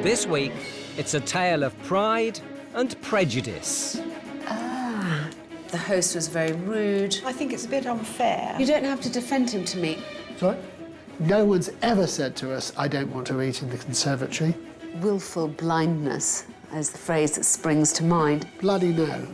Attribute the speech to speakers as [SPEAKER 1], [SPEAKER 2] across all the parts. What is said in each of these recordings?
[SPEAKER 1] This week, it's a tale of pride and prejudice.
[SPEAKER 2] The host was very rude.
[SPEAKER 3] I think it's a bit unfair.
[SPEAKER 2] You don't have to defend him to me.
[SPEAKER 4] Sorry? No one's ever said to us, I don't want to eat in the conservatory.
[SPEAKER 2] Willful blindness is the phrase that springs to mind.
[SPEAKER 4] Bloody no.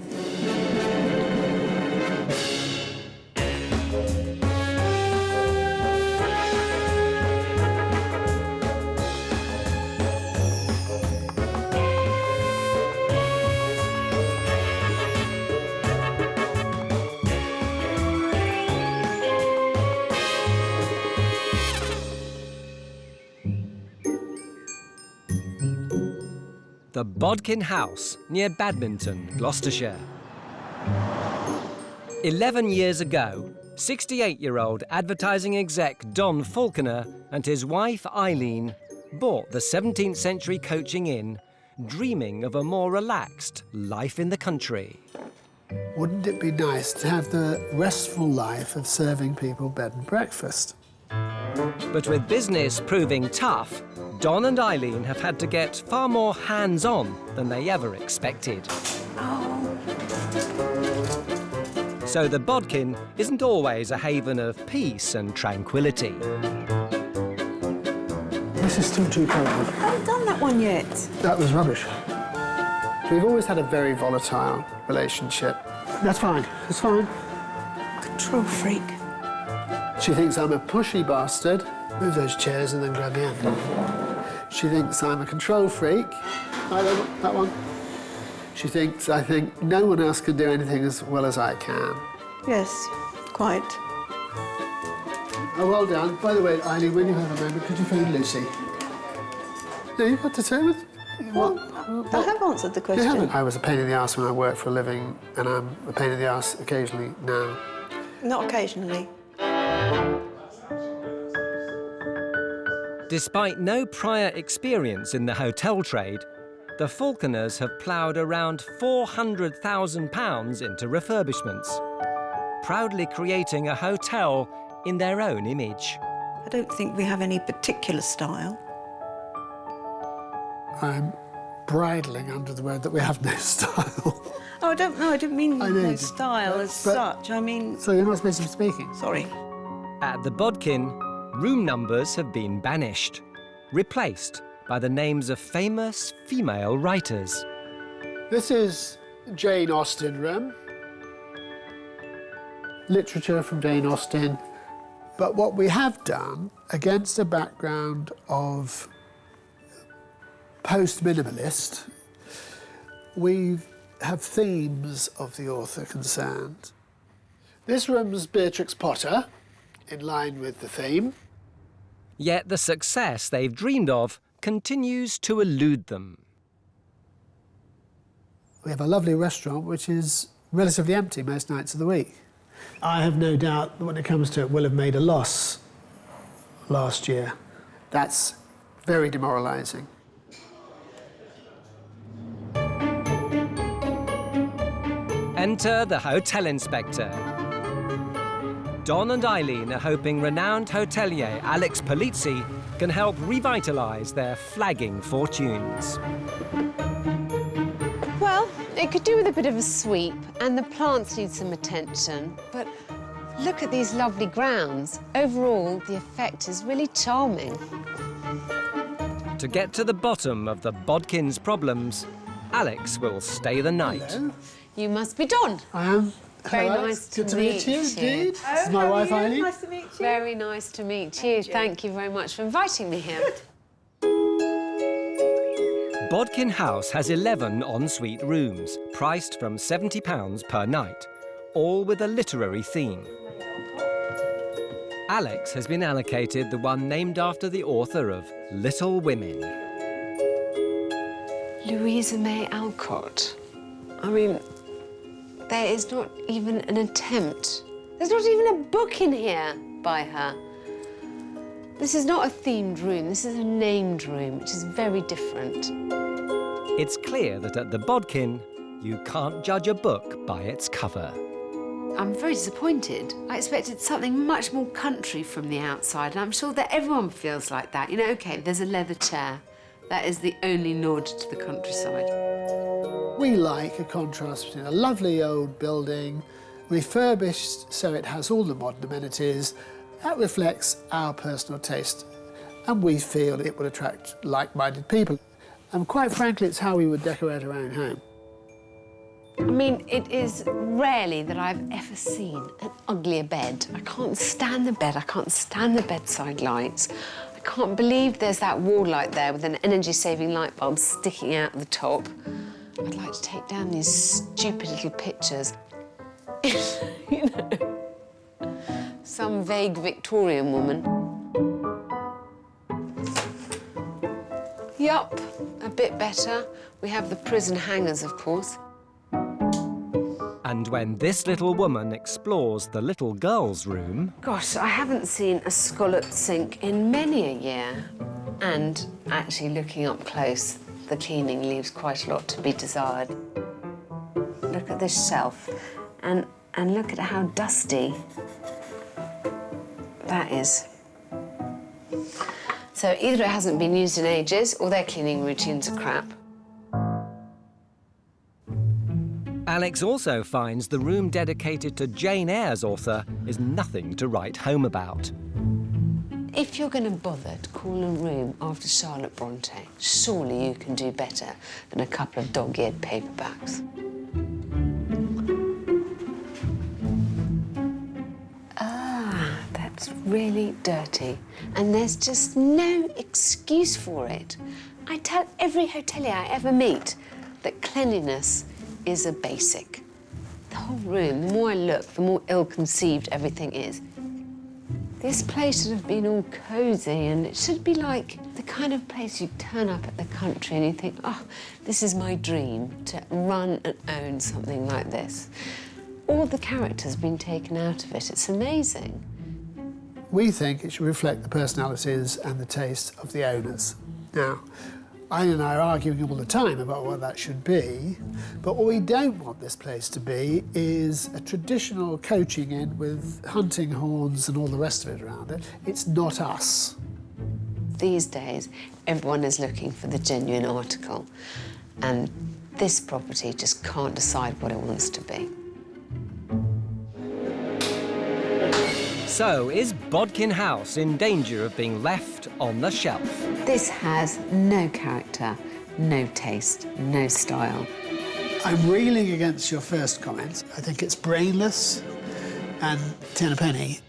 [SPEAKER 1] The Bodkin House, near Badminton, Gloucestershire. 11 years ago, 68-year-old advertising exec Don Falconer and his wife Eileen bought the 17th century coaching inn, dreaming of a more relaxed life in the country.
[SPEAKER 4] Wouldn't it be nice to have the restful life of serving people bed and breakfast?
[SPEAKER 1] But with business proving tough, Don and Eileen have had to get far more hands-on than they ever expected. So the Bodkin isn't always a haven of peace and tranquility.
[SPEAKER 4] This is still too cold.
[SPEAKER 3] I haven't done that one yet.
[SPEAKER 4] That was rubbish. We've always had a very volatile relationship. That's fine, it's fine.
[SPEAKER 3] Control freak.
[SPEAKER 4] She thinks I'm a pushy bastard. Move those chairs and then grab the end. She thinks I'm a control freak. That one. She thinks I think no one else can do anything as well as I can.
[SPEAKER 3] Yes, quite.
[SPEAKER 4] Oh, well done. By the way, Eileen, when you have a moment, could you phone Lucy? No, you've got to say with...
[SPEAKER 3] I have answered the question.
[SPEAKER 4] You haven't. I was a pain in the arse when I worked for a living, and I'm a pain in the arse occasionally now.
[SPEAKER 3] Not occasionally.
[SPEAKER 1] Despite no prior experience in the hotel trade, the Falconers have ploughed around £400,000 into refurbishments, proudly creating a hotel in their own image.
[SPEAKER 3] I don't think we have any particular style.
[SPEAKER 4] I'm bridling under the word that we have no style.
[SPEAKER 3] Oh, I don't know. I didn't mean
[SPEAKER 4] I know,
[SPEAKER 3] no style as such. I mean...
[SPEAKER 4] So you're not supposed to be speaking?
[SPEAKER 3] Sorry.
[SPEAKER 1] At the Bodkin, room numbers have been banished, replaced by the names of famous female writers.
[SPEAKER 4] This is Jane Austen room. Literature from Jane Austen. But what we have done, against a background of post-minimalist, we have themes of the author concerned. This room's Beatrix Potter, in line with the theme.
[SPEAKER 1] Yet the success they've dreamed of continues to elude them.
[SPEAKER 4] We have a lovely restaurant which is relatively empty most nights of the week. I have no doubt that when it comes to it, we'll have made a loss last year. That's very demoralising.
[SPEAKER 1] Enter the hotel inspector. Don and Eileen are hoping renowned hotelier Alex Polizzi can help revitalise their flagging fortunes.
[SPEAKER 2] Well, it could do with a bit of a sweep, and the plants need some attention. But look at these lovely grounds. Overall, the effect is really charming.
[SPEAKER 1] To get to the bottom of the Bodkin's problems, Alex will stay the night.
[SPEAKER 4] Hello.
[SPEAKER 2] You must be Don.
[SPEAKER 4] I am.
[SPEAKER 2] Very
[SPEAKER 4] Hello,
[SPEAKER 2] nice
[SPEAKER 4] Alex.
[SPEAKER 2] to
[SPEAKER 4] Good to
[SPEAKER 2] meet
[SPEAKER 4] meet you,
[SPEAKER 2] you.
[SPEAKER 4] indeed. This is my wife, Eileen.
[SPEAKER 3] Nice to meet you.
[SPEAKER 2] Very nice to meet you. Thank you very much for inviting me here.
[SPEAKER 1] Bodkin House has 11 ensuite rooms, priced from £70 per night, all with a literary theme. Alex has been allocated the one named after the author of Little Women.
[SPEAKER 2] Louisa May Alcott. I mean, there is not even an attempt. There's not even a book in here by her. This is not a themed room, this is a named room, which is very different.
[SPEAKER 1] It's clear that at the Bodkin, you can't judge a book by its cover.
[SPEAKER 2] I'm very disappointed. I expected something much more country from the outside, and I'm sure that everyone feels like that. You know, OK, there's a leather chair, That is the only nod to the countryside.
[SPEAKER 4] We like a contrast between a lovely old building, refurbished so it has all the modern amenities. That reflects our personal taste, and we feel it would attract like-minded people. And quite frankly, it's how we would decorate our own home.
[SPEAKER 2] I mean, it is rarely that I've ever seen an uglier bed. I can't stand the bed, I can't stand the bedside lights. I can't believe there's that wall light there with an energy-saving light bulb sticking out the top. I'd like to take down these stupid little pictures. You know, some vague Victorian woman. Yup, a bit better. We have the prison hangers, of course.
[SPEAKER 1] And when this little woman explores the little girl's room...
[SPEAKER 2] Gosh, I haven't seen a scalloped sink in many a year. And actually, looking up close, the cleaning leaves quite a lot to be desired. Look at this shelf, and look at how dusty that is. So either it hasn't been used in ages, or their cleaning routines are crap.
[SPEAKER 1] Alex also finds the room dedicated to Jane Eyre's author is nothing to write home about.
[SPEAKER 2] If you're going to bother to call a room after Charlotte Bronte, surely you can do better than a couple of dog-eared paperbacks. Ah, that's really dirty. And there's just no excuse for it. I tell every hotelier I ever meet that cleanliness is a basic. The whole room, the more I look, the more ill-conceived everything is. This place should have been all cosy, and it should be like the kind of place you turn up at the country and you think, oh, this is my dream, to run and own something like this. All the character's been taken out of it. It's amazing.
[SPEAKER 4] We think it should reflect the personalities and the taste of the owners. Now, Eileen and I are arguing all the time about what that should be, but what we don't want this place to be is a traditional coaching inn with hunting horns and all the rest of it around it. It's not us.
[SPEAKER 2] These days, everyone is looking for the genuine article, and this property just can't decide what it wants to be.
[SPEAKER 1] So, is Bodkin House in danger of being left on the shelf?
[SPEAKER 2] This has no character, no taste, no style.
[SPEAKER 4] I'm reeling against your first comment. I think it's brainless and 10 a penny.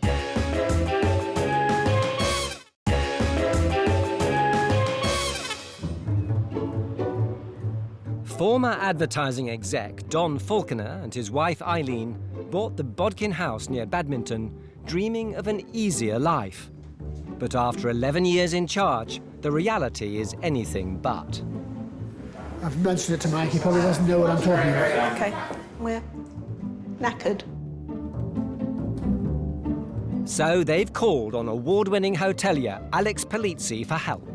[SPEAKER 1] Former advertising exec Don Falconer and his wife Eileen bought the Bodkin House near Badminton, dreaming of an easier life. But after 11 years in charge, the reality is anything but.
[SPEAKER 4] I've mentioned it to Mike, he probably doesn't know what I'm talking about.
[SPEAKER 3] OK, we're knackered.
[SPEAKER 1] So they've called on award-winning hotelier Alex Polizzi for help.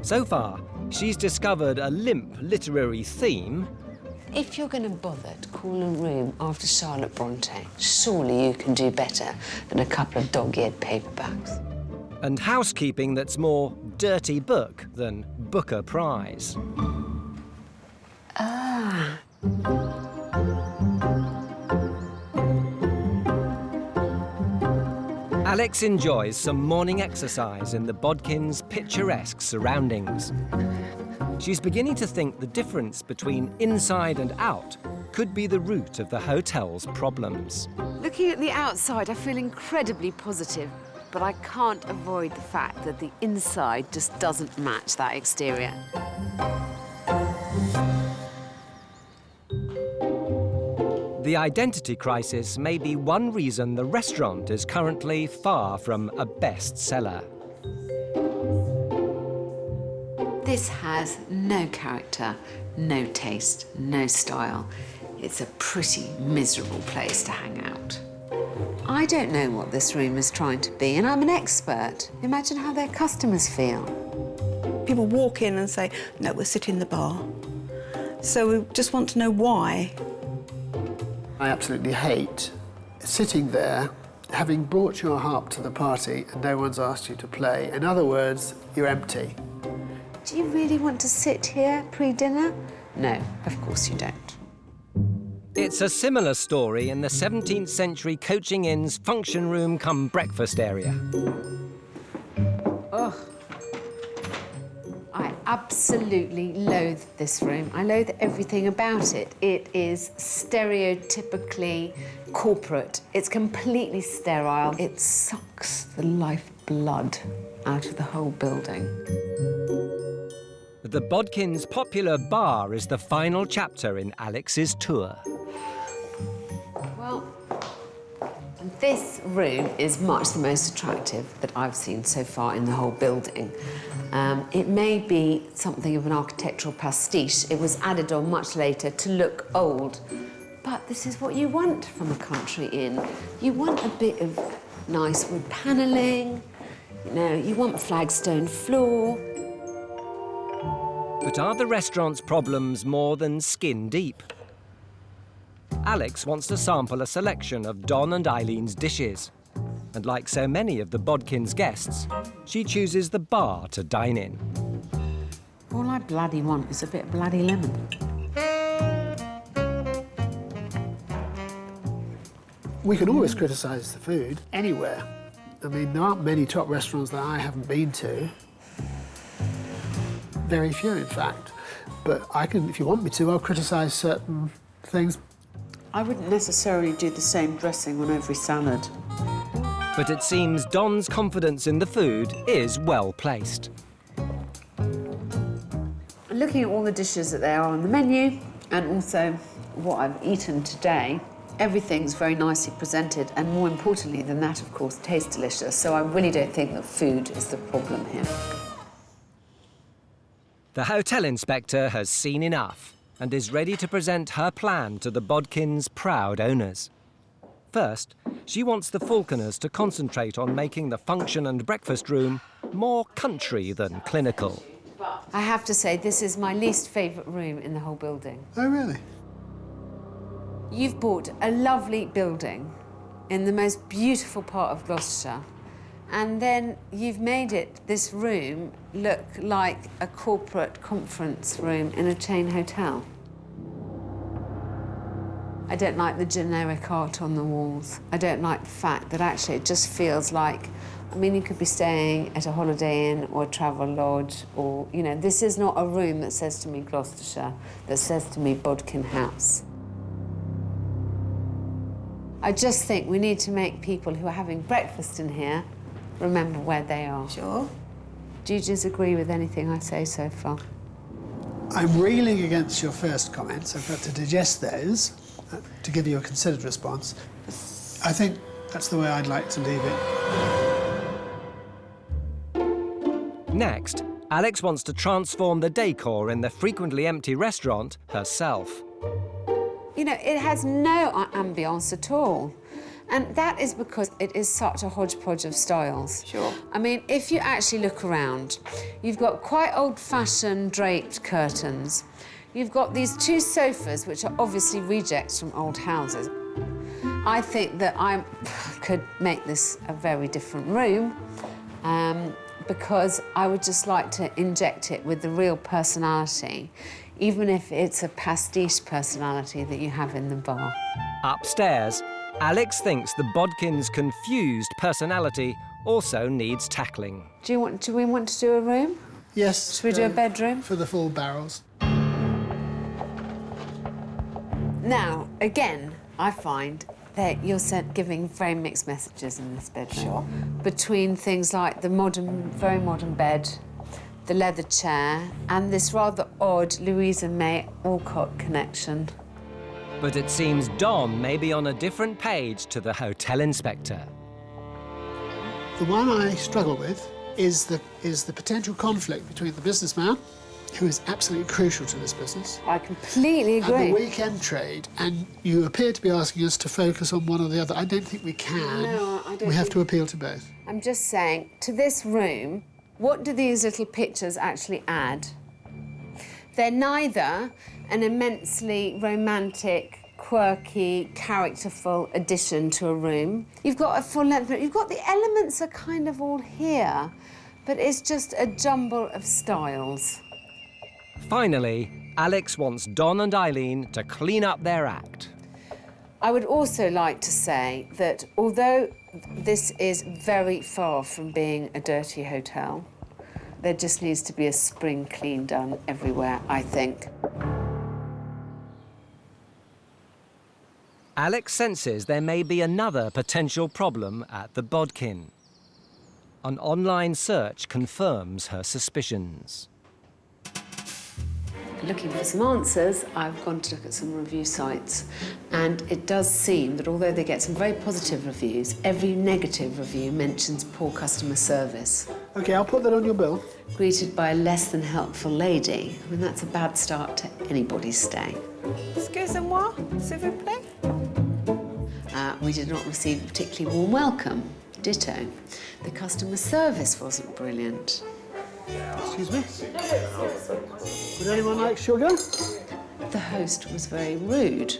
[SPEAKER 1] So far, she's discovered a limp literary theme.
[SPEAKER 2] If you're going to bother to call a room after Charlotte Bronte, surely you can do better than a couple of dog-eared paperbacks.
[SPEAKER 1] And housekeeping that's more dirty book than Booker Prize.
[SPEAKER 2] Ah.
[SPEAKER 1] Alex enjoys some morning exercise in the Bodkin's picturesque surroundings. She's beginning to think the difference between inside and out could be the root of the hotel's problems.
[SPEAKER 2] Looking at the outside, I feel incredibly positive, but I can't avoid the fact that the inside just doesn't match that exterior.
[SPEAKER 1] The identity crisis may be one reason the restaurant is currently far from a bestseller.
[SPEAKER 2] This has no character, no taste, no style. It's a pretty miserable place to hang out. I don't know what this room is trying to be, and I'm an expert. Imagine how their customers feel.
[SPEAKER 3] People walk in and say, no, we'll sit in the bar. So we just want to know why.
[SPEAKER 4] I absolutely hate sitting there, having brought your harp to the party and no one's asked you to play. In other words, you're empty.
[SPEAKER 2] Do you really want to sit here pre-dinner? No, of course you don't.
[SPEAKER 1] It's a similar story in the 17th century coaching inn's function room cum breakfast area.
[SPEAKER 2] Ugh. I absolutely loathe this room. I loathe everything about it. It is stereotypically corporate. It's completely sterile. It sucks the lifeblood out of the whole building.
[SPEAKER 1] The Bodkin's popular bar is the final chapter in Alex's tour.
[SPEAKER 2] Well, this room is much the most attractive that I've seen so far in the whole building. It may be something of an architectural pastiche. It was added on much later to look old. But this is what you want from a country inn. You want a bit of nice wood panelling, you know, you want flagstone floor.
[SPEAKER 1] But are the restaurant's problems more than skin deep? Alex wants to sample a selection of Don and Eileen's dishes. And like so many of the Bodkin's guests, she chooses the bar to dine in.
[SPEAKER 2] All I bloody want is a bit of bloody lemon.
[SPEAKER 4] We can always criticise the food anywhere. I mean, there aren't many top restaurants that I haven't been to. Very few, in fact. But I can, if you want me to, I'll criticise certain things.
[SPEAKER 3] I wouldn't necessarily do the same dressing on every salad.
[SPEAKER 1] But it seems Don's confidence in the food is well placed.
[SPEAKER 2] Looking at all the dishes that there are on the menu, and also what I've eaten today, everything's very nicely presented, and more importantly than that, of course, tastes delicious. So I really don't think that food is the problem here.
[SPEAKER 1] The hotel inspector has seen enough and is ready to present her plan to the Bodkin's proud owners. First, she wants the Falconers to concentrate on making the function and breakfast room more country than clinical.
[SPEAKER 2] I have to say, this is my least favourite room in the whole building.
[SPEAKER 4] Oh, really?
[SPEAKER 2] You've bought a lovely building in the most beautiful part of Gloucestershire, and then you've made this room look like a corporate conference room in a chain hotel. I don't like the generic art on the walls. I don't like the fact that actually it just feels like, I mean, you could be staying at a Holiday Inn or a travel lodge, or, you know, this is not a room that says to me Gloucestershire, that says to me Bodkin House. I just think we need to make people who are having breakfast in here remember where they are.
[SPEAKER 3] Sure.
[SPEAKER 2] Do you disagree with anything I say so far?
[SPEAKER 4] I'm reeling against your first comments. I've got to digest those to give you a considered response. I think that's the way I'd like to leave it.
[SPEAKER 1] Next, Alex wants to transform the decor in the frequently empty restaurant herself.
[SPEAKER 2] You know, it has no ambience at all. And that is because it is such a hodgepodge of styles.
[SPEAKER 3] Sure.
[SPEAKER 2] I mean, if you actually look around, you've got quite old-fashioned draped curtains. You've got these two sofas, which are obviously rejects from old houses. I think that I could make this a very different room because I would just like to inject it with the real personality, even if it's a pastiche personality that you have in the bar.
[SPEAKER 1] Upstairs, Alex thinks the Bodkin's confused personality also needs tackling.
[SPEAKER 2] Do we want to do a room?
[SPEAKER 4] Yes.
[SPEAKER 2] Should we do a bedroom?
[SPEAKER 4] For the full barrels.
[SPEAKER 2] Now, again, I find that you're giving very mixed messages in this bedroom.
[SPEAKER 3] Sure.
[SPEAKER 2] Between things like the modern, very modern bed, the leather chair, and this rather odd Louisa May Alcott connection.
[SPEAKER 1] But it seems Don may be on a different page to the hotel inspector.
[SPEAKER 4] The one I struggle with is the potential conflict between the businessman, who is absolutely crucial to this business,
[SPEAKER 2] I completely agree.
[SPEAKER 4] and the weekend trade. And you appear to be asking us to focus on one or the other. I don't think we can.
[SPEAKER 2] No, I don't
[SPEAKER 4] We have
[SPEAKER 2] think-
[SPEAKER 4] to appeal to both.
[SPEAKER 2] I'm just saying, to this room, what do these little pictures actually add? They're neither an immensely romantic, quirky, characterful addition to a room. You've got a full length, you've got the elements are kind of all here, but it's just a jumble of styles.
[SPEAKER 1] Finally, Alex wants Don and Eileen to clean up their act.
[SPEAKER 2] I would also like to say that although this is very far from being a dirty hotel, there just needs to be a spring clean done everywhere, I think.
[SPEAKER 1] Alex senses there may be another potential problem at the Bodkin. An online search confirms her suspicions.
[SPEAKER 2] Looking for some answers, I've gone to look at some review sites, and it does seem that although they get some very positive reviews, every negative review mentions poor customer service.
[SPEAKER 4] OK, I'll put that on your bill.
[SPEAKER 2] Greeted by a less than helpful lady. I mean, that's a bad start to anybody's stay.
[SPEAKER 3] Excusez-moi, s'il vous plaît.
[SPEAKER 2] We did not receive a particularly warm welcome. Ditto. The customer service wasn't brilliant.
[SPEAKER 4] Excuse me? Would anyone like sugar?
[SPEAKER 2] The host was very rude.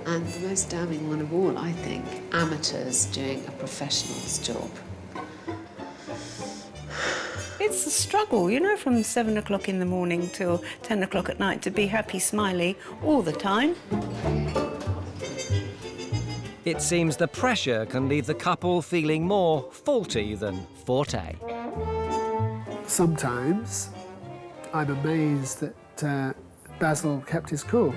[SPEAKER 2] And the most damning one of all, I think, amateurs doing a professional's job.
[SPEAKER 3] It's a struggle, you know, from 7 o'clock in the morning till 10 o'clock at night to be happy, smiley all the time.
[SPEAKER 1] It seems the pressure can leave the couple feeling more faulty than forte.
[SPEAKER 4] Sometimes I'm amazed that Basil kept his cool.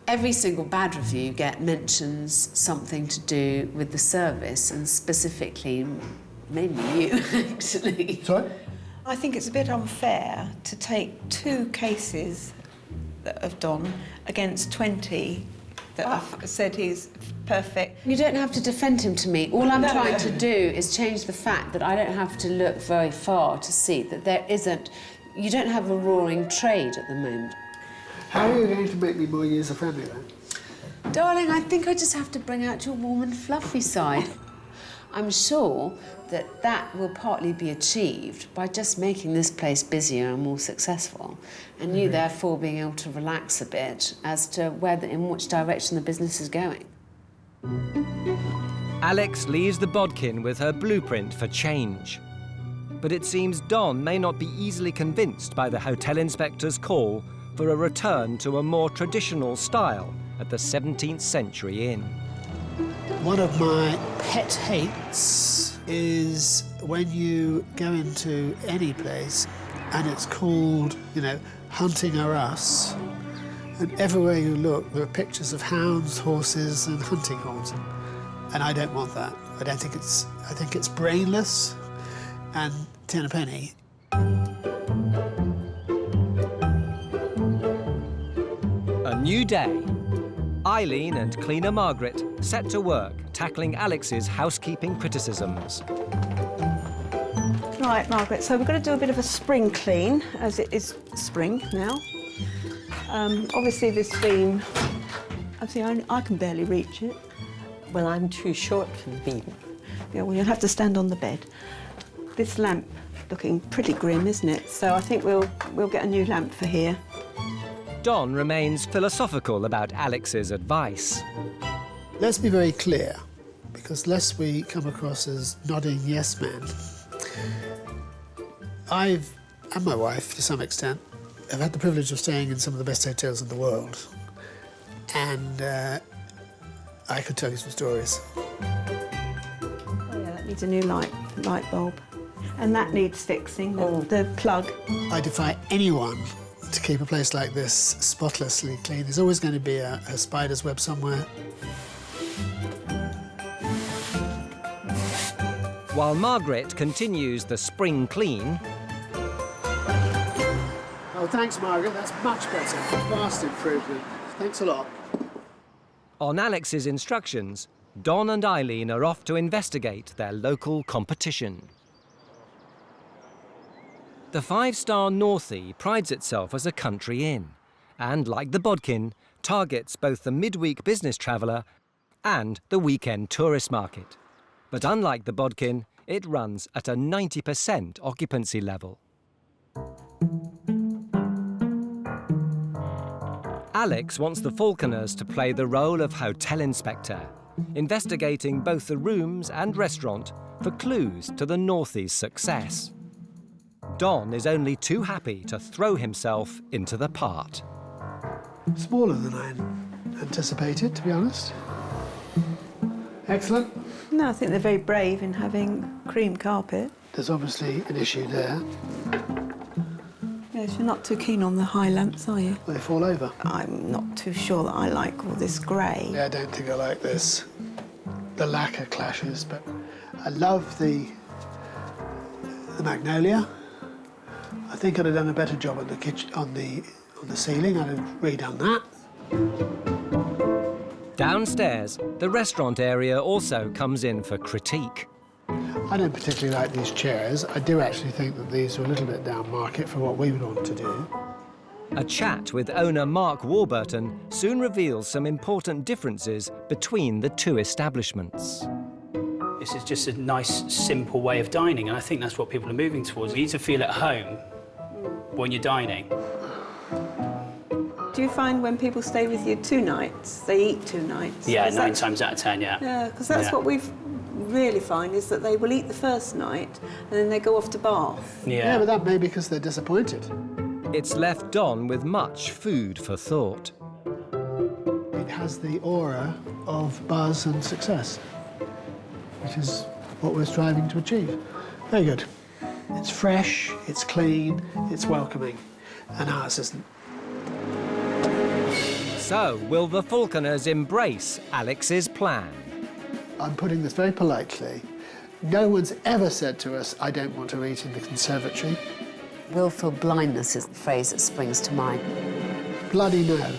[SPEAKER 2] Every single bad review you get mentions something to do with the service, and specifically, mainly you, actually.
[SPEAKER 4] Sorry?
[SPEAKER 3] I think it's a bit unfair to take 2 cases of Don against 20 that have said he's perfect.
[SPEAKER 2] You don't have to defend him to me. All I'm trying to do is change the fact that I don't have to look very far to see that there isn't... You don't have a roaring trade at the moment.
[SPEAKER 4] How are you going to make me more user-friendly, then?
[SPEAKER 2] Darling, I think I just have to bring out your warm and fluffy side. I'm sure that that will partly be achieved by just making this place busier and more successful, and you therefore being able to relax a bit as to in which direction the business is going.
[SPEAKER 1] Alex leaves the Bodkin with her blueprint for change. But it seems Don may not be easily convinced by the hotel inspector's call for a return to a more traditional style at the 17th century inn.
[SPEAKER 4] One of my pet hates is when you go into any place and it's called, you know, Hunting or Us, and everywhere you look there are pictures of hounds, horses and hunting horns, and I don't want that. I think it's brainless and ten a penny.
[SPEAKER 1] A new day. Eileen and cleaner Margaret set to work tackling Alex's housekeeping criticisms.
[SPEAKER 3] Right, Margaret, so we're going to do a bit of a spring clean, as it is spring now. Obviously this beam, I can barely reach it.
[SPEAKER 5] Well, I'm too short for the beam.
[SPEAKER 3] Yeah, well, you'll have to stand on the bed. This lamp looking pretty grim, isn't it? So I think we'll get a new lamp for here.
[SPEAKER 1] Don remains philosophical about Alex's advice.
[SPEAKER 4] Let's be very clear, because lest we come across as nodding yes men, and my wife, to some extent, have had the privilege of staying in some of the best hotels in the world. And I could tell you some stories.
[SPEAKER 3] Oh yeah, that needs a new light bulb. And that needs fixing, the plug.
[SPEAKER 4] I defy anyone to keep a place like this spotlessly clean. There's always going to be a spider's web somewhere.
[SPEAKER 1] While Margaret continues the spring clean...
[SPEAKER 4] Oh, thanks, Margaret. That's much better. Vast improvement. Thanks a lot.
[SPEAKER 1] On Alex's instructions, Don and Eileen are off to investigate their local competition. The five-star Northie prides itself as a country inn and, like the Bodkin, targets both the midweek business traveller and the weekend tourist market. But unlike the Bodkin, it runs at a 90% occupancy level. Alex wants the Falconers to play the role of hotel inspector investigating both the rooms and restaurant for clues to the Northie's success. Don is only too happy to throw himself into the part.
[SPEAKER 4] Smaller than I anticipated, to be honest. Excellent.
[SPEAKER 3] No, I think they're very brave in having cream carpet.
[SPEAKER 4] There's obviously an issue there.
[SPEAKER 3] Yes, you're not too keen on the high lamps, are you?
[SPEAKER 4] They fall over.
[SPEAKER 3] I'm not too sure that I like all this grey.
[SPEAKER 4] Yeah, I don't think I like this. The lacquer clashes, but I love the magnolia. I think I'd have done a better job on the kitchen, on the ceiling. I'd have redone that.
[SPEAKER 1] Downstairs, the restaurant area also comes in for critique.
[SPEAKER 4] I don't particularly like these chairs. I do actually think that these are a little bit down market for what we would want to do.
[SPEAKER 1] A chat with owner Mark Warburton soon reveals some important differences between the two establishments.
[SPEAKER 6] This is just a nice, simple way of dining, and I think that's what people are moving towards. You need to feel at home when you're dining.
[SPEAKER 3] Do you find when people stay with you 2 nights, they eat 2 nights?
[SPEAKER 6] Yeah,
[SPEAKER 3] Is
[SPEAKER 6] 9
[SPEAKER 3] that-
[SPEAKER 6] times out of 10, yeah.
[SPEAKER 3] Yeah, because that's
[SPEAKER 6] Yeah.
[SPEAKER 3] what we've really find is that they will eat the first night and then they go off to Bath.
[SPEAKER 4] Yeah, but that may be because they're disappointed.
[SPEAKER 1] It's left Don with much food for thought.
[SPEAKER 4] It has the aura of buzz and success, which is what we're striving to achieve. Very good. It's fresh, it's clean, it's welcoming, and ours isn't.
[SPEAKER 1] So, will the Falconers embrace Alex's plan?
[SPEAKER 4] I'm putting this very politely. No one's ever said to us, I don't want to eat in the conservatory.
[SPEAKER 2] Willful blindness is the phrase that springs to mind.
[SPEAKER 4] Bloody no.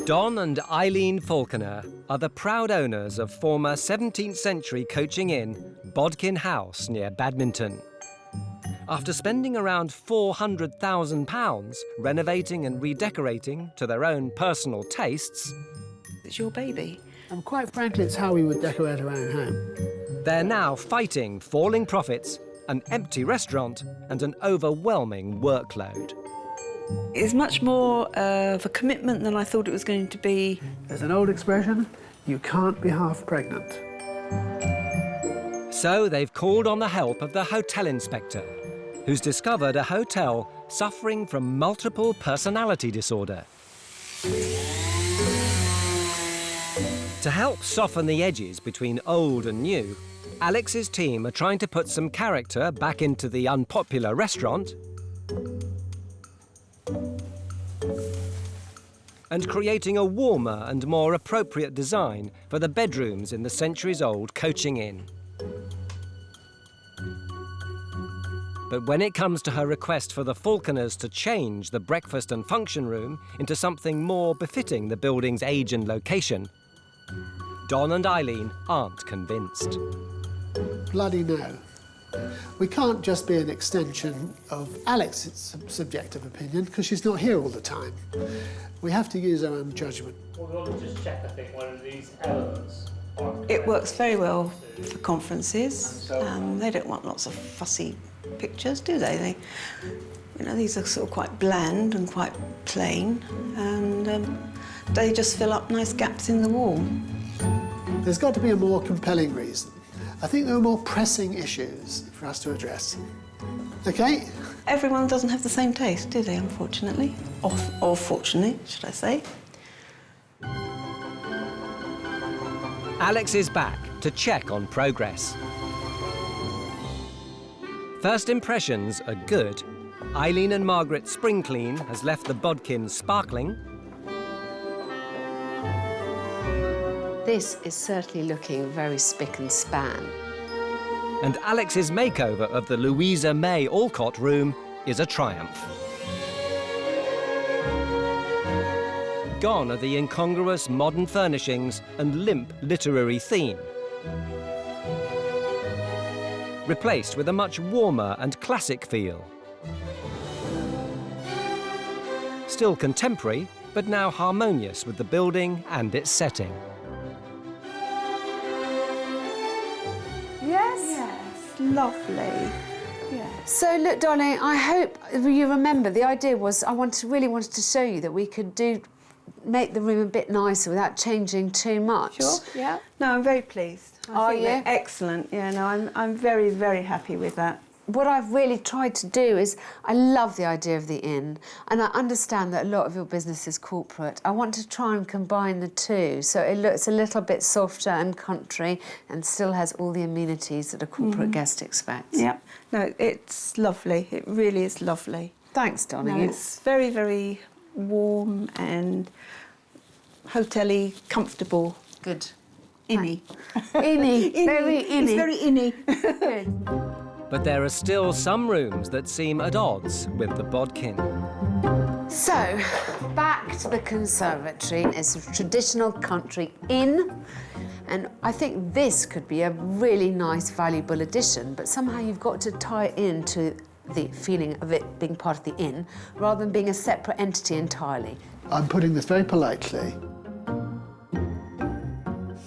[SPEAKER 1] Don and Eileen Falconer are the proud owners of former 17th century coaching inn Bodkin House near Badminton. After spending around £400,000 renovating and redecorating to their own personal tastes,
[SPEAKER 3] It's your baby.
[SPEAKER 4] And quite frankly, it's how we would decorate our own home.
[SPEAKER 1] they're now fighting falling profits, an empty restaurant, and an overwhelming workload.
[SPEAKER 3] It's much more of a commitment than I thought it was going to be.
[SPEAKER 4] There's an old expression, you can't be half pregnant.
[SPEAKER 1] So they've called on the help of the hotel inspector, who's discovered a hotel suffering from multiple personality disorder. To help soften the edges between old and new, Alex's team are trying to put some character back into the unpopular restaurant and creating a warmer and more appropriate design for the bedrooms in the centuries-old coaching inn. But when it comes to her request for the Falconers to change the breakfast and function room into something more befitting the building's age and location, Don and Eileen aren't convinced.
[SPEAKER 4] Bloody no. We can't just be an extension of Alex's subjective opinion, because she's not here all the time. We have to use our own judgment.
[SPEAKER 7] Well, we want to just check, I think, whether these elements are
[SPEAKER 3] It works very well for conferences. They don't want lots of fussy pictures, do they? These are sort of quite bland and quite plain, and they just fill up nice gaps in the wall.
[SPEAKER 4] There's got to be a more compelling reason. I think there are more pressing issues for us to address. OK?
[SPEAKER 3] Everyone doesn't have the same taste, do they, unfortunately? Or fortunately, should I say.
[SPEAKER 1] Alex is back to check on progress. First impressions are good. Eileen and Margaret's spring clean has left the bodkin sparkling.
[SPEAKER 2] This is certainly looking very spick and span.
[SPEAKER 1] And Alex's makeover of the Louisa May Alcott room is a triumph. Gone are the incongruous modern furnishings and limp literary theme. Replaced with a much warmer and classic feel. Still contemporary, but now harmonious with the building and its setting.
[SPEAKER 3] Yes, lovely.
[SPEAKER 2] So look, darling, I hope you remember the idea was really wanted to show you that we could make the room a bit nicer without changing too much.
[SPEAKER 3] Sure, yeah. No, I'm very pleased. I think they're excellent. Yeah, no, I'm very, very happy with that.
[SPEAKER 2] What I've really tried to do is, I love the idea of the inn, and I understand that a lot of your business is corporate. I want to try and combine the two, so it looks a little bit softer and country and still has all the amenities that a corporate guest expects.
[SPEAKER 3] Yeah. No, it's lovely. It really is lovely.
[SPEAKER 2] Thanks, darling.
[SPEAKER 3] No, it's very, very warm and hotel-y, comfortable.
[SPEAKER 2] Good.
[SPEAKER 3] Inny.
[SPEAKER 2] Inny. Very inny.
[SPEAKER 3] It's very inny.
[SPEAKER 2] Good.
[SPEAKER 1] But there are still some rooms that seem at odds with the bodkin.
[SPEAKER 2] So, back to the conservatory. It's a traditional country inn, and I think this could be a really nice, valuable addition, but somehow you've got to tie it into the feeling of it being part of the inn, rather than being a separate entity entirely.
[SPEAKER 4] I'm putting this very politely.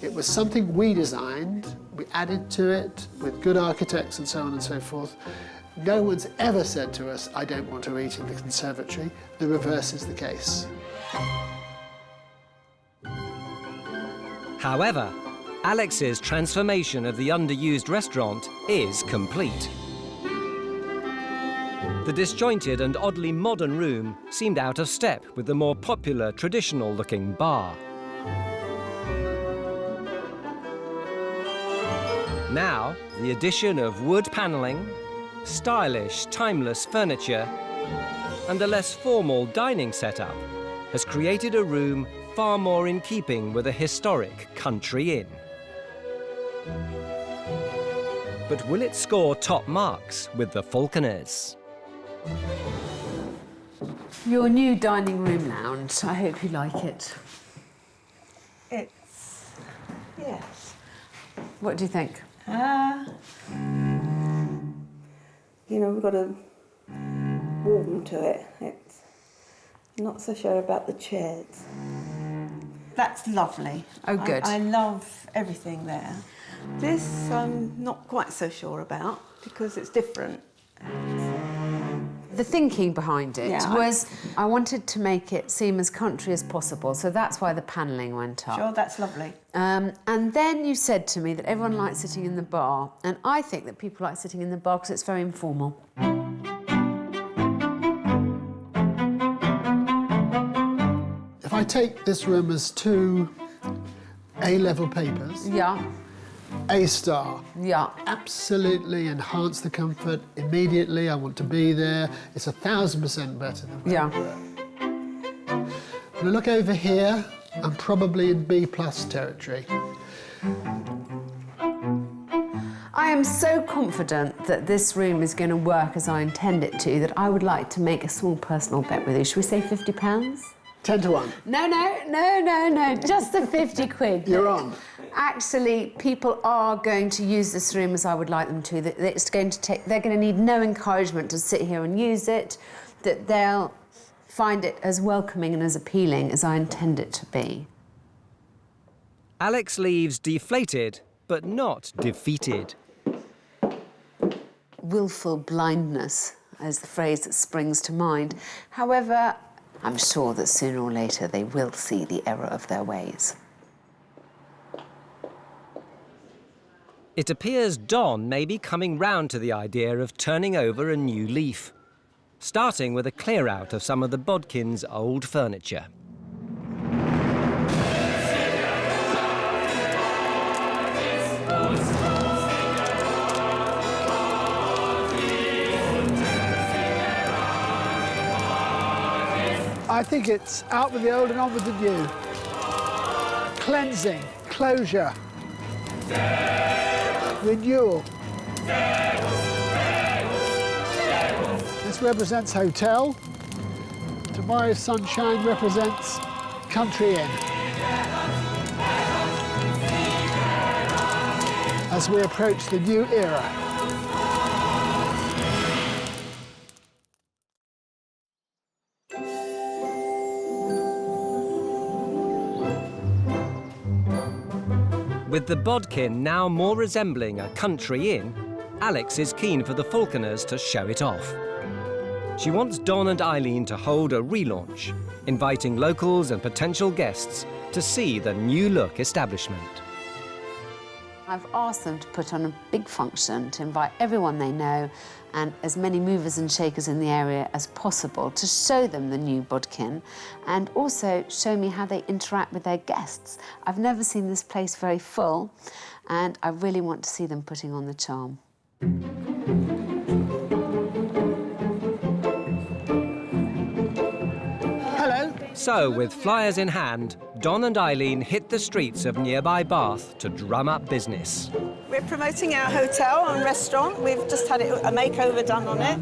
[SPEAKER 4] It was something we designed, we added to it with good architects and so on and so forth. No one's ever said to us, I don't want to eat in the conservatory. The reverse is the case.
[SPEAKER 1] However, Alex's transformation of the underused restaurant is complete. The disjointed and oddly modern room seemed out of step with the more popular, traditional-looking bar. Now, the addition of wood panelling, stylish, timeless furniture, and a less formal dining setup has created a room far more in keeping with a historic country inn. But will it score top marks with the Falconers?
[SPEAKER 2] Your new dining room lounge, I hope you like it.
[SPEAKER 3] Yes.
[SPEAKER 2] What do you think?
[SPEAKER 3] You know, we've got a warm to it. It's not so sure about the chairs. That's lovely.
[SPEAKER 2] Oh, good.
[SPEAKER 3] I love everything there. This I'm not quite so sure about because it's different.
[SPEAKER 2] The thinking behind it
[SPEAKER 3] Yeah,
[SPEAKER 2] was I wanted to make it seem as country as possible, so that's why the panelling went up.
[SPEAKER 3] Sure, that's lovely.
[SPEAKER 2] And then you said to me that everyone likes sitting in the bar, and I think that people like sitting in the bar because it's very informal.
[SPEAKER 4] If I take this room as two A-level papers,
[SPEAKER 2] Yeah,
[SPEAKER 4] A star,
[SPEAKER 2] yeah.
[SPEAKER 4] absolutely enhance the comfort immediately. I want to be there. It's 1,000% better than
[SPEAKER 2] Yeah.
[SPEAKER 4] When I look over here, I'm probably in B+ territory.
[SPEAKER 2] I am so confident that this room is going to work as I intend it to that I would like to make a small personal bet with you. Should we say £50?
[SPEAKER 4] 10 to 1.
[SPEAKER 2] No, just the 50 quid.
[SPEAKER 4] You're on.
[SPEAKER 2] Actually, people are going to use this room as I would like them to. That it's going to take. They're going to need no encouragement to sit here and use it. That they'll find it as welcoming and as appealing as I intend it to be.
[SPEAKER 1] Alex leaves deflated, but not defeated.
[SPEAKER 2] Willful blindness is the phrase that springs to mind. However, I'm sure that sooner or later they will see the error of their ways.
[SPEAKER 1] It appears Don may be coming round to the idea of turning over a new leaf, starting with a clear-out of some of the bodkin's old furniture.
[SPEAKER 4] I think it's out with the old and on with the new. Cleansing, closure, renewal. This represents hotel. Tomorrow's sunshine represents country inn. As we approach the new era.
[SPEAKER 1] With the bodkin now more resembling a country inn, Alex is keen for the Falconers to show it off. She wants Don and Eileen to hold a relaunch, inviting locals and potential guests to see the new-look establishment.
[SPEAKER 2] I've asked them to put on a big function to invite everyone they know and as many movers and shakers in the area as possible to show them the new Bodkin and also show me how they interact with their guests. I've never seen this place very full and I really want to see them putting on the charm.
[SPEAKER 4] Hello.
[SPEAKER 1] So, with flyers in hand, Don and Eileen hit the streets of nearby Bath to drum up business.
[SPEAKER 3] We're promoting our hotel and restaurant. We've just had a makeover done on it.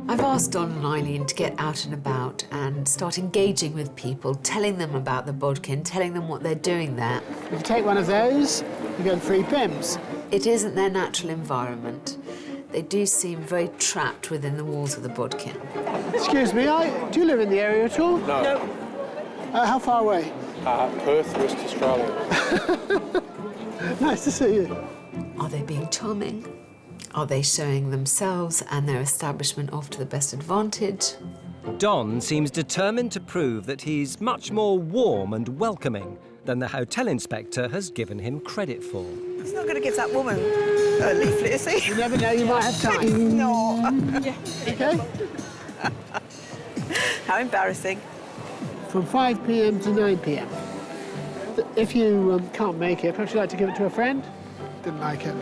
[SPEAKER 2] I've asked Don and Eileen to get out and about and start engaging with people, telling them about the Bodkin, telling them what they're doing there.
[SPEAKER 4] If you take one of those, you get 3 pimps.
[SPEAKER 2] It isn't their natural environment. They do seem very trapped within the walls of the Bodkin.
[SPEAKER 4] Excuse me, do you live in the area at all?
[SPEAKER 8] No.
[SPEAKER 4] How far away?
[SPEAKER 8] Perth, West Australia.
[SPEAKER 4] Nice to see you.
[SPEAKER 2] Are they being charming? Are they showing themselves and their establishment off to the best advantage?
[SPEAKER 1] Don seems determined to prove that he's much more warm and welcoming than the hotel inspector has given him credit for.
[SPEAKER 3] He's not going to give that woman a leaflet, is he?
[SPEAKER 4] You never know, you might have time.
[SPEAKER 3] No.
[SPEAKER 4] OK?
[SPEAKER 3] How embarrassing.
[SPEAKER 4] From 5 p.m. to 9 p.m. If you can't make it, perhaps you'd like to give it to a friend? Didn't like it.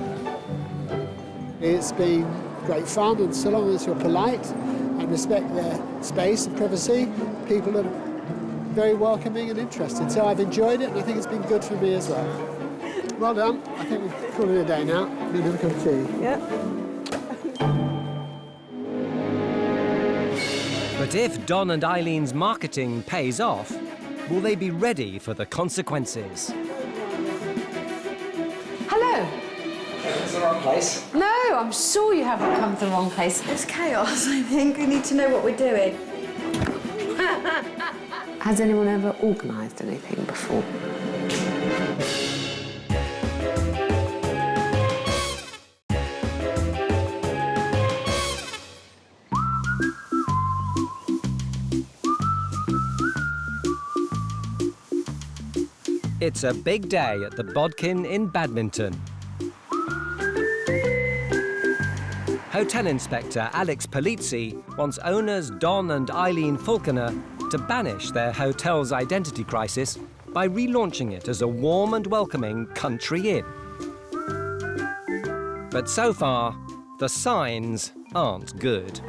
[SPEAKER 4] It's been great fun, and so long as you're polite and respect their space and privacy, people are very welcoming and interested. So I've enjoyed it, and I think it's been good for me as well. Well done. I think we've called it a day now. We'll have a cup of tea.
[SPEAKER 3] Yeah.
[SPEAKER 1] But if Don and Eileen's marketing pays off, will they be ready for the consequences?
[SPEAKER 2] Hello.
[SPEAKER 9] It's the wrong place.
[SPEAKER 2] No, I'm sure you haven't come to the wrong place.
[SPEAKER 10] It's chaos, I think. We need to know what we're doing.
[SPEAKER 2] Has anyone ever organised anything before?
[SPEAKER 1] It's a big day at the Bodkin in Badminton. Hotel Inspector Alex Polizzi wants owners Don and Eileen Falconer to banish their hotel's identity crisis by relaunching it as a warm and welcoming country inn. But so far, the signs aren't good.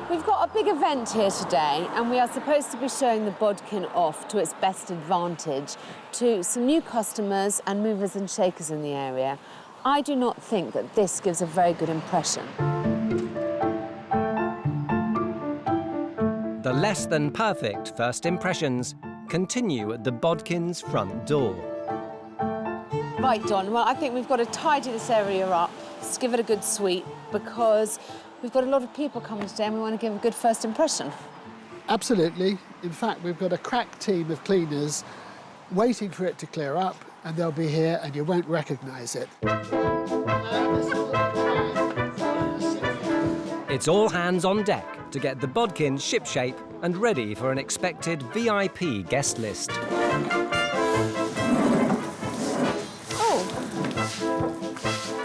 [SPEAKER 2] We've got a big event here today, and we are supposed to be showing the Bodkin off to its best advantage to some new customers and movers and shakers in the area. I do not think that this gives a very good impression.
[SPEAKER 1] The less than perfect first impressions continue at the Bodkin's front door.
[SPEAKER 2] Right, Don, well, I think we've got to tidy this area up, just give it a good sweep, because we've got a lot of people coming today and we want to give a good first impression.
[SPEAKER 4] Absolutely. In fact, we've got a crack team of cleaners waiting for it to clear up, and they'll be here and you won't recognise it.
[SPEAKER 1] It's all hands on deck to get the Bodkin shipshape and ready for an expected VIP guest list.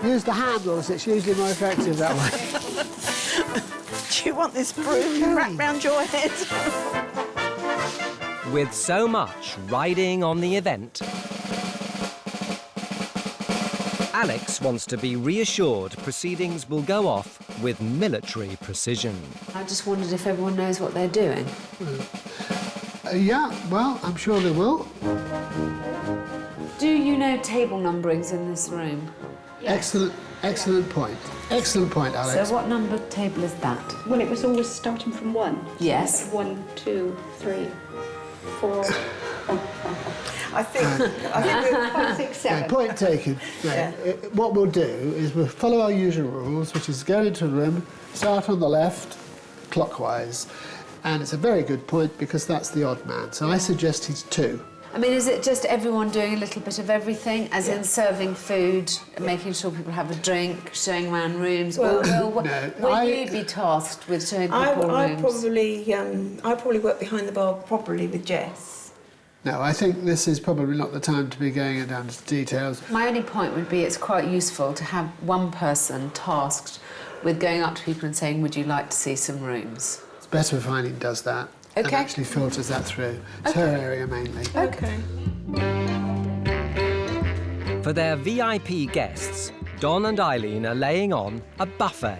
[SPEAKER 4] Use the handles, it's usually more effective that way.
[SPEAKER 3] Do you want this broom wrapped round your head?
[SPEAKER 1] With so much riding on the event, Alex wants to be reassured proceedings will go off with military precision.
[SPEAKER 2] I just wondered if everyone knows what they're doing.
[SPEAKER 4] Yeah, well, I'm sure they will.
[SPEAKER 2] Do you know table numberings in this room?
[SPEAKER 4] Excellent, excellent point. Excellent point, Alex.
[SPEAKER 2] So what number table is that?
[SPEAKER 10] Well, it was always starting from 1.
[SPEAKER 2] Yes.
[SPEAKER 10] 1, 2, 3, 4.
[SPEAKER 3] I think we're
[SPEAKER 10] 5, 6, 7.
[SPEAKER 4] Okay, point taken.
[SPEAKER 3] Yeah.
[SPEAKER 4] What we'll do is we'll follow our usual rules, which is go into the room, start on the left, clockwise. And it's a very good point because that's the odd man. So I suggest he's 2.
[SPEAKER 2] I mean, is it just everyone doing a little bit of everything, as in serving food, making sure people have a drink, showing around rooms? Or will you be tasked with showing people rooms?
[SPEAKER 3] I probably work behind the bar probably with Jess.
[SPEAKER 4] No, I think this is probably not the time to be going down to details.
[SPEAKER 2] My only point would be it's quite useful to have one person tasked with going up to people and saying, would you like to see some rooms?
[SPEAKER 4] It's better if Eileen does that and actually filters that through. It's her area mainly.
[SPEAKER 2] Okay.
[SPEAKER 1] For their VIP guests, Don and Eileen are laying on a buffet.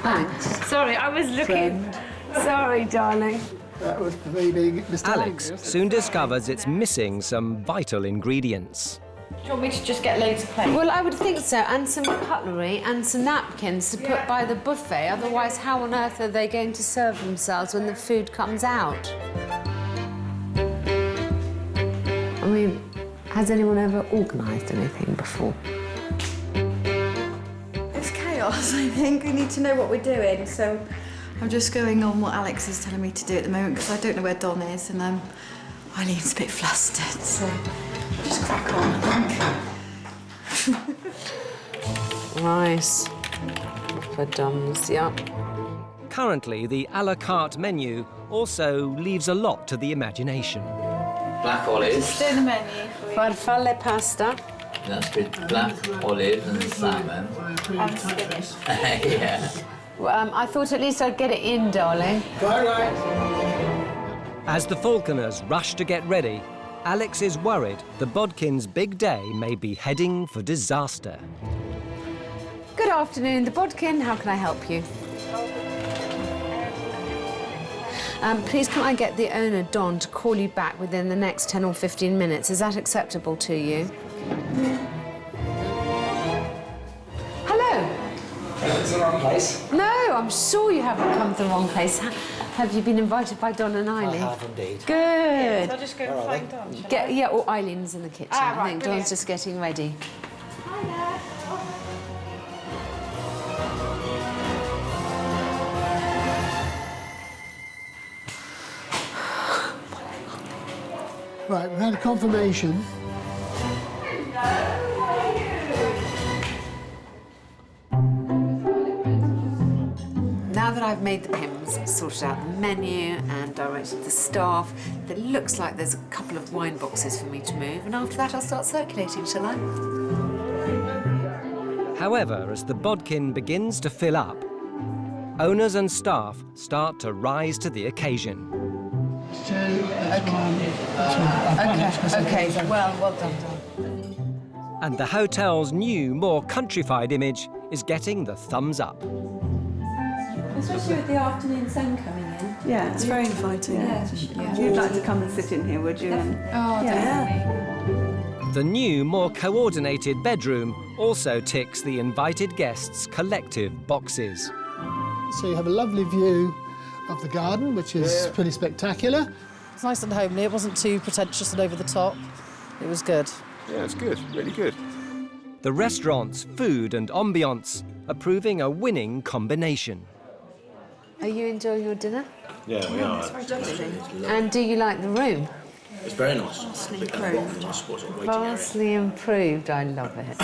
[SPEAKER 2] Thanks. Sorry, I was looking... Sorry, darling.
[SPEAKER 4] That was for me being Mr.
[SPEAKER 1] Alex soon discovers it's missing some vital ingredients.
[SPEAKER 10] Do you want me to just get loads of plates?
[SPEAKER 2] Well, I would think so, and some cutlery and some napkins to put by the buffet. Otherwise, how on earth are they going to serve themselves when the food comes out? I mean, has anyone ever organised anything before?
[SPEAKER 10] It's chaos, I think. We need to know what we're doing, so I'm just going on what Alex is telling me to do at the moment because I don't know where Don is, and Eileen's a bit flustered, so just crack on, I think.
[SPEAKER 2] Rice for Doms, yeah.
[SPEAKER 1] Currently, the a la carte menu also leaves a lot to the imagination.
[SPEAKER 9] Black olives.
[SPEAKER 10] Just do the menu for you.
[SPEAKER 2] Farfalle pasta.
[SPEAKER 9] That's with black olives and salmon.
[SPEAKER 10] And spinach.
[SPEAKER 9] Yeah.
[SPEAKER 2] I thought at least I'd get it in, darling.
[SPEAKER 1] As the Falconers rush to get ready, Alex is worried the Bodkins' big day may be heading for disaster.
[SPEAKER 2] Good afternoon, the Bodkin. How can I help you? Please, can I get the owner, Don, to call you back within the next 10 or 15 minutes? Is that acceptable to you? Hello?
[SPEAKER 9] It's the wrong place.
[SPEAKER 2] No, I'm sure you haven't come to the wrong place. Have you been invited by Don and Eileen?
[SPEAKER 9] I have indeed.
[SPEAKER 2] Good.
[SPEAKER 10] So I'll just go and find Don.
[SPEAKER 2] Yeah, or Eileen's in the kitchen.
[SPEAKER 10] Ah, right,
[SPEAKER 2] I think
[SPEAKER 10] brilliant.
[SPEAKER 2] Don's just getting ready.
[SPEAKER 4] Right, we've had a confirmation.
[SPEAKER 2] Now that I've made the PIMS, sorted out the menu and directed the staff, it looks like there's a couple of wine boxes for me to move, and after that I'll start circulating, shall I?
[SPEAKER 1] However, as the Bodkin begins to fill up, owners and staff start to rise to the occasion.
[SPEAKER 2] Okay, well done, Don.
[SPEAKER 1] And the hotel's new, more countrified image is getting the thumbs up.
[SPEAKER 10] Especially with the afternoon sun coming in.
[SPEAKER 3] Yeah, it's very inviting.
[SPEAKER 10] Yeah.
[SPEAKER 3] You'd like to come and sit in here, would you?
[SPEAKER 10] Oh, definitely.
[SPEAKER 1] The new, more coordinated bedroom also ticks the invited guests' collective boxes.
[SPEAKER 4] So you have a lovely view of the garden, which is pretty spectacular.
[SPEAKER 11] It's nice and homely. It wasn't too pretentious and over the top. It was good.
[SPEAKER 8] Yeah, it's good, really good.
[SPEAKER 1] The restaurant's food and ambiance are proving a winning combination.
[SPEAKER 2] Are you enjoying your dinner?
[SPEAKER 8] Yeah, we are.
[SPEAKER 2] And do you like the room?
[SPEAKER 9] It's very nice.
[SPEAKER 2] Vastly improved. I love it.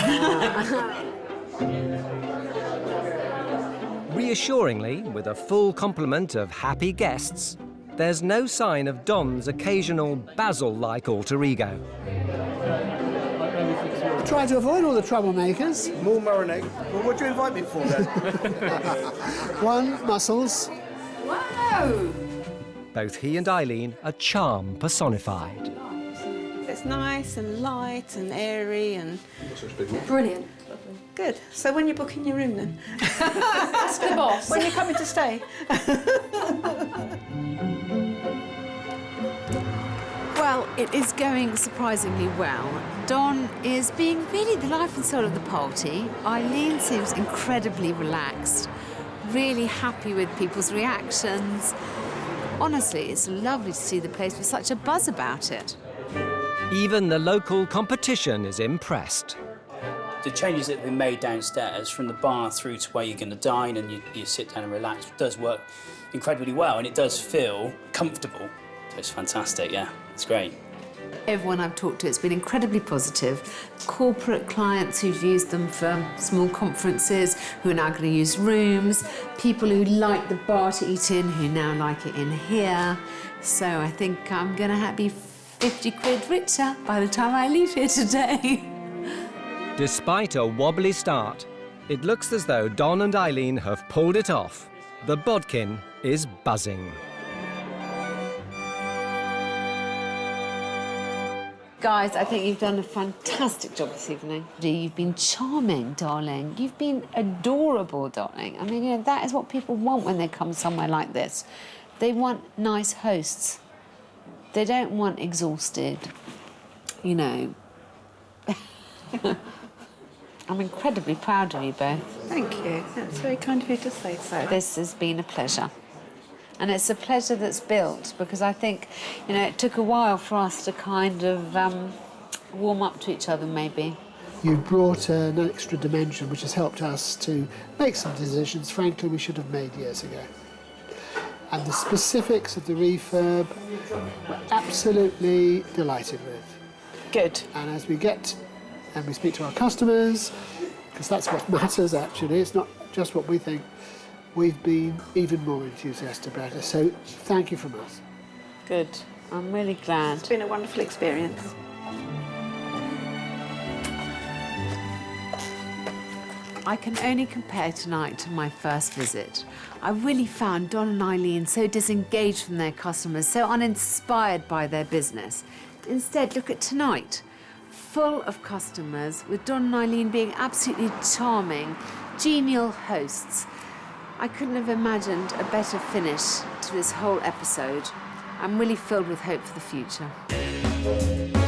[SPEAKER 1] Reassuringly, with a full complement of happy guests, there's no sign of Don's occasional Basil-like alter ego.
[SPEAKER 4] Try to avoid all the troublemakers.
[SPEAKER 8] More marinade. Well, what do you invite me for then?
[SPEAKER 4] One, mussels.
[SPEAKER 2] Wow!
[SPEAKER 1] Both he and Eileen are charm personified.
[SPEAKER 3] It's nice and light and airy and
[SPEAKER 10] Brilliant.
[SPEAKER 3] good. So when you're booking your room then?
[SPEAKER 10] Ask the boss.
[SPEAKER 3] When you're coming to stay?
[SPEAKER 2] Well, it is going surprisingly well. Don is being really the life and soul of the party. Eileen seems incredibly relaxed, really happy with people's reactions. Honestly, it's lovely to see the place with such a buzz about it.
[SPEAKER 1] Even the local competition is impressed.
[SPEAKER 6] The changes that have been made downstairs, from the bar through to where you're going to dine and you sit down and relax, does work incredibly well, and it does feel comfortable It's fantastic, yeah, it's great.
[SPEAKER 2] Everyone I've talked to, it's been incredibly positive. Corporate clients who've used them for small conferences, who are now going to use rooms, people who like the bar to eat in, who now like it in here. So I think I'm going to be 50 quid richer by the time I leave here today.
[SPEAKER 1] Despite a wobbly start, it looks as though Don and Eileen have pulled it off. The bodkin is buzzing.
[SPEAKER 2] Guys, I think you've done a fantastic job this evening. You've been charming, darling. You've been adorable, darling. I mean, you know, that is what people want when they come somewhere like this. They want nice hosts. They don't want exhausted, you know. I'm incredibly proud of you both.
[SPEAKER 3] Thank you. That's very kind of you to say so.
[SPEAKER 2] This has been a pleasure. And it's a pleasure that's built, because I think, you know, it took a while for us to kind of warm up to each other, maybe.
[SPEAKER 4] You brought an extra dimension which has helped us to make some decisions, frankly, we should have made years ago. And the specifics of the refurb, we're absolutely delighted with.
[SPEAKER 5] Good.
[SPEAKER 4] And as we get and we speak to our customers, because that's what matters actually, it's not just what we think, we've been even more enthusiastic about it. So thank you from us.
[SPEAKER 2] Good. I'm really glad.
[SPEAKER 3] It's been a wonderful experience.
[SPEAKER 2] I can only compare tonight to my first visit. I really found Don and Eileen so disengaged from their customers, so uninspired by their business. Instead, look at tonight. Full of customers, with Don and Eileen being absolutely charming, genial hosts. I couldn't have imagined a better finish to this whole episode. I'm really filled with hope for the future.